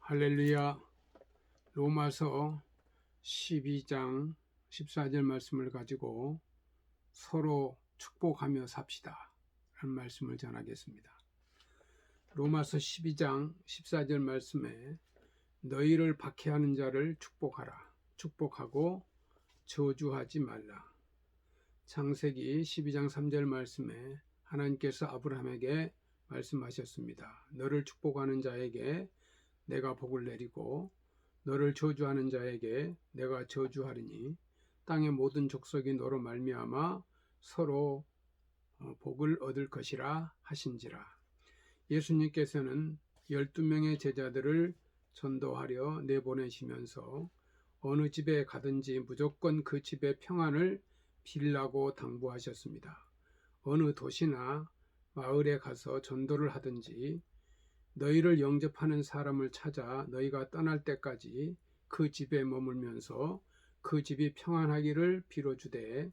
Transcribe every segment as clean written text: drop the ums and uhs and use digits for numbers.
할렐루야. 로마서 12장 14절 말씀을 가지고 서로 축복하며 삽시다 라는 말씀을 전하겠습니다. 로마서 12장 14절 말씀에 너희를 박해하는 자를 축복하라. 축복하고 저주하지 말라. 창세기 12장 3절 말씀에 하나님께서 아브라함에게 말씀하셨습니다. 너를 축복하는 자에게 내가 복을 내리고 너를 저주하는 자에게 내가 저주하리니 땅의 모든 족속이 너로 말미암아 서로 복을 얻을 것이라 하신지라. 예수님께서는 12명의 제자들을 전도하려 내보내시면서 어느 집에 가든지 무조건 그 집의 평안을 빌라고 당부하셨습니다. 어느 도시나 마을에 가서 전도를 하든지 너희를 영접하는 사람을 찾아 너희가 떠날 때까지 그 집에 머물면서 그 집이 평안하기를 빌어주되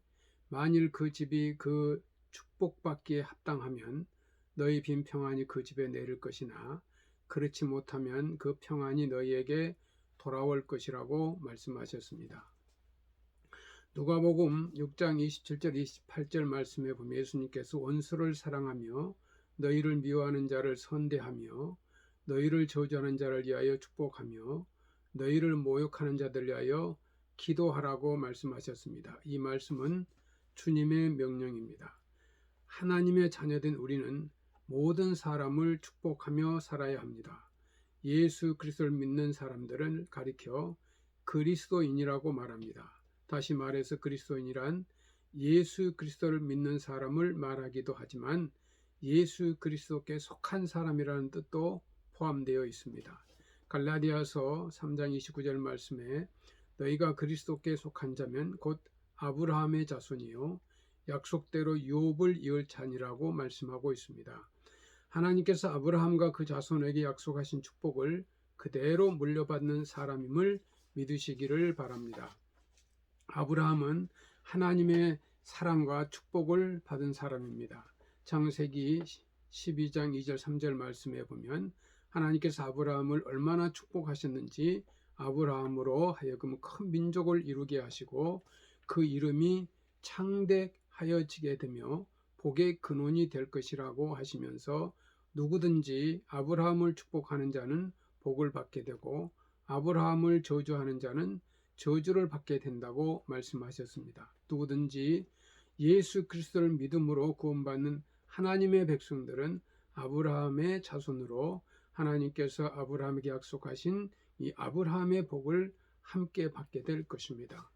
만일 그 집이 그 축복받기에 합당하면 너희 빈 평안이 그 집에 내릴 것이나 그렇지 못하면 그 평안이 너희에게 돌아올 것이라고 말씀하셨습니다. 누가복음 6장 27절 28절 말씀에 보면 예수님께서 원수를 사랑하며 너희를 미워하는 자를 선대하며 너희를 저주하는 자를 위하여 축복하며 너희를 모욕하는 자들 위하여 기도하라고 말씀하셨습니다. 이 말씀은 주님의 명령입니다. 하나님의 자녀된 우리는 모든 사람을 축복하며 살아야 합니다. 예수 그리스도를 믿는 사람들을 가리켜 그리스도인이라고 말합니다. 다시 말해서 그리스도인이란 예수 그리스도를 믿는 사람을 말하기도 하지만 예수 그리스도께 속한 사람이라는 뜻도 포함되어 있습니다. 갈라디아서 3장 29절 말씀에 너희가 그리스도께 속한 자면 곧 아브라함의 자손이요 약속대로 유업을 이을 자니라고 말씀하고 있습니다. 하나님께서 아브라함과 그 자손에게 약속하신 축복을 그대로 물려받는 사람임을 믿으시기를 바랍니다. 아브라함은 하나님의 사랑과 축복을 받은 사람입니다. 창세기 12장 2절 3절 말씀에 보면 하나님께서 아브라함을 얼마나 축복하셨는지 아브라함으로 하여금 큰 민족을 이루게 하시고 그 이름이 창대하여지게 되며 복의 근원이 될 것이라고 하시면서 누구든지 아브라함을 축복하는 자는 복을 받게 되고 아브라함을 저주하는 자는 저주를 받게 된다고 말씀하셨습니다. 누구든지 예수 그리스도를 믿음으로 구원받는 하나님의 백성들은 아브라함의 자손으로 하나님께서 아브라함에게 약속하신 이 아브라함의 복을 함께 받게 될 것입니다.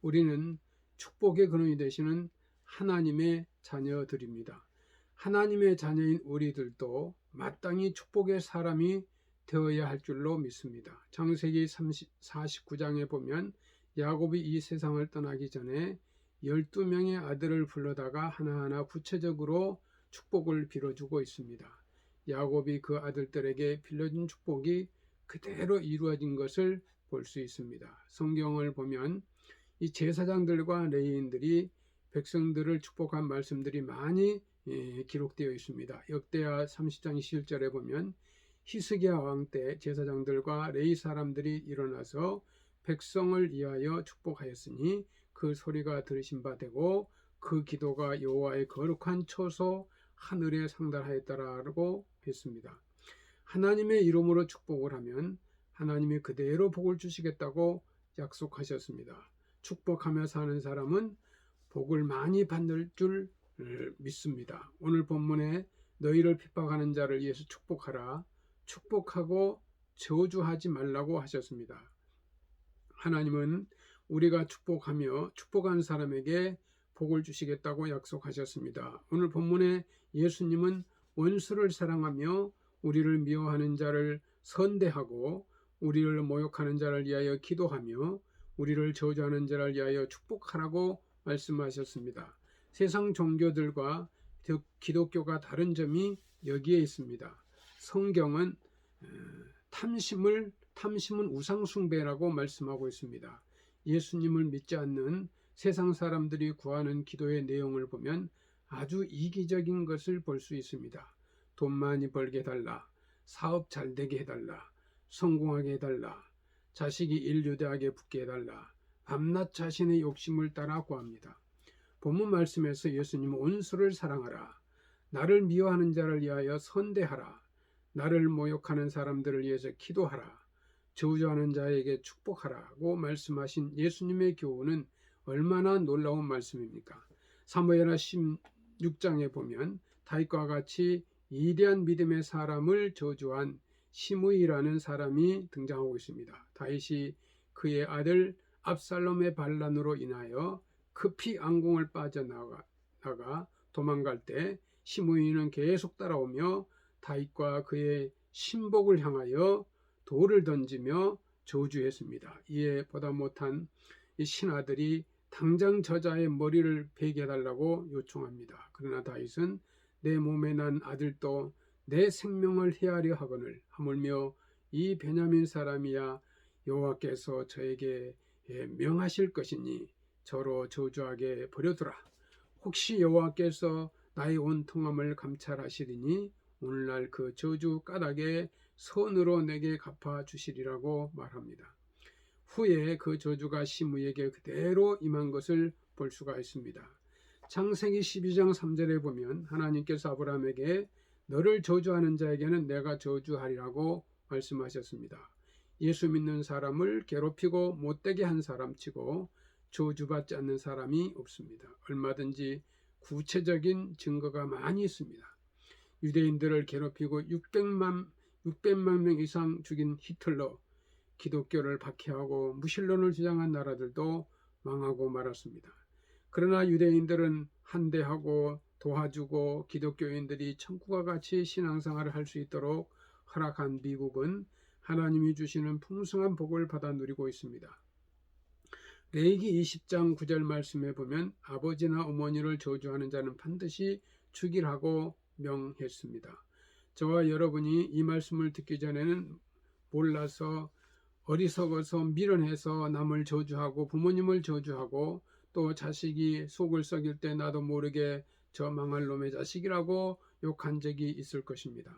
우리는 축복의 근원이 되시는 하나님의 자녀들입니다. 하나님의 자녀인 우리들도 마땅히 축복의 사람이 되어야 할 줄로 믿습니다. 창세기 49장에 보면 야곱이 이 세상을 떠나기 전에 12명의 아들을 불러다가 하나하나 구체적으로 축복을 빌어주고 있습니다. 야곱이 그 아들들에게 빌려준 축복이 그대로 이루어진 것을 볼 수 있습니다. 성경을 보면 이 제사장들과 레위인들이 백성들을 축복한 말씀들이 많이 기록되어 있습니다. 역대하 30장 21절에 보면 히스기야 왕 때 제사장들과 레위 사람들이 일어나서 백성을 위하여 축복하였으니 그 소리가 들으신 바 되고 그 기도가 여호와의 거룩한 처소 하늘에 상달하였다라고 했습니다. 하나님의 이름으로 축복을 하면 하나님이 그대로 복을 주시겠다고 약속하셨습니다. 축복하며 사는 사람은 복을 많이 받을 줄 믿습니다. 오늘 본문에 너희를 핍박하는 자를 위해서 축복하라. 축복하고 저주하지 말라고 하셨습니다. 하나님은 우리가 축복하며 축복한 사람에게 복을 주시겠다고 약속하셨습니다. 오늘 본문에 예수님은 원수를 사랑하며 우리를 미워하는 자를 선대하고 우리를 모욕하는 자를 위하여 기도하며 우리를 저주하는 자를 위하여 축복하라고 말씀하셨습니다. 세상 종교들과 기독교가 다른 점이 여기에 있습니다. 성경은 탐심은 우상숭배라고 말씀하고 있습니다. 예수님을 믿지 않는 세상 사람들이 구하는 기도의 내용을 보면 아주 이기적인 것을 볼 수 있습니다. 돈 많이 벌게 해달라, 사업 잘 되게 해달라, 성공하게 해달라. 자식이 일류대학에 붙게 해달라. 밤낮 자신의 욕심을 따라 구합니다. 본문 말씀에서 예수님은 원수를 사랑하라. 나를 미워하는 자를 위하여 선대하라. 나를 모욕하는 사람들을 위해서 기도하라. 저주하는 자에게 축복하라고 말씀하신 예수님의 교훈은 얼마나 놀라운 말씀입니까? 사무엘하 16장에 보면 다윗과 같이 위대한 믿음의 사람을 저주한 시므이라는 사람이 등장하고 있습니다. 다윗이 그의 아들 압살롬의 반란으로 인하여 급히 안궁을 빠져나가 도망갈 때 시므이는 계속 따라오며 다윗과 그의 신복을 향하여 돌을 던지며 저주했습니다. 이에 보다 못한 이 신하들이 당장 저자의 머리를 베게 해달라고 요청합니다. 그러나 다윗은 내 몸에 난 아들도 내 생명을 해하려 하거늘 하물며 이 베냐민 사람이야 여호와께서 저에게 명하실 것이니 저로 저주하게 버려두라. 혹시 여호와께서 나의 온통함을 감찰하시리니 오늘날 그 저주 까닭에 선으로 내게 갚아주시리라고 말합니다. 후에 그 저주가 시므이에게 그대로 임한 것을 볼 수가 있습니다. 창세기 12장 3절에 보면 하나님께서 아브라함에게 너를 저주하는 자에게는 내가 저주하리라고 말씀하셨습니다. 예수 믿는 사람을 괴롭히고 못되게 한 사람치고 저주받지 않는 사람이 없습니다. 얼마든지 구체적인 증거가 많이 있습니다. 유대인들을 괴롭히고 600만 명 이상 죽인 히틀러, 기독교를 박해하고 무신론을 주장한 나라들도 망하고 말았습니다. 그러나 유대인들은 한대하고 도와주고 기독교인들이 천국과 같이 신앙생활을 할 수 있도록 허락한 미국은 하나님이 주시는 풍성한 복을 받아 누리고 있습니다. 레위기 20장 9절 말씀에 보면 아버지나 어머니를 저주하는 자는 반드시 죽이라고 명했습니다. 저와 여러분이 이 말씀을 듣기 전에는 몰라서 어리석어서 미련해서 남을 저주하고 부모님을 저주하고 또 자식이 속을 썩일 때 나도 모르게 저 망할 놈의 자식이라고 욕한 적이 있을 것입니다.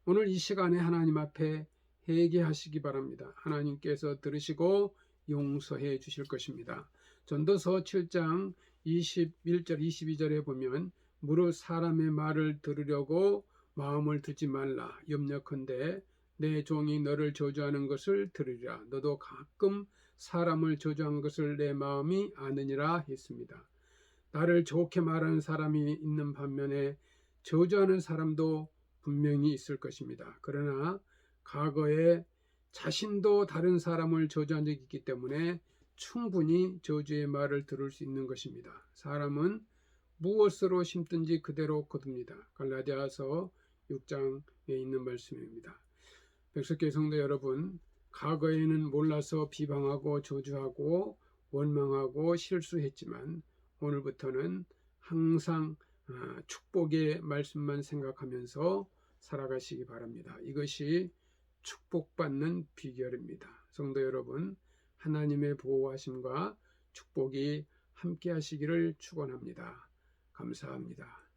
오늘 이 시간에 하나님 앞에 회개하시기 바랍니다. 하나님께서 들으시고 용서해 주실 것입니다. 전도서 7장 21절 22절에 보면 무릇 사람의 말을 들으려고 마음을 두지 말라. 염려컨대 내 종이 너를 저주하는 것을 들으리라. 너도 가끔 사람을 저주한 것을 내 마음이 아느니라 했습니다. 나를 좋게 말하는 사람이 있는 반면에 저주하는 사람도 분명히 있을 것입니다. 그러나 과거에 자신도 다른 사람을 저주한 적이 있기 때문에 충분히 저주의 말을 들을 수 있는 것입니다. 사람은 무엇으로 심든지 그대로 거둡니다. 갈라디아서 6장에 있는 말씀입니다. 백석교회 성도 여러분, 과거에는 몰라서 비방하고 저주하고 원망하고 실수했지만 오늘부터는 항상 축복의 말씀만 생각하면서 살아가시기 바랍니다. 이것이 축복받는 비결입니다. 성도 여러분, 하나님의 보호하심과 축복이 함께 하시기를 축원합니다. 감사합니다.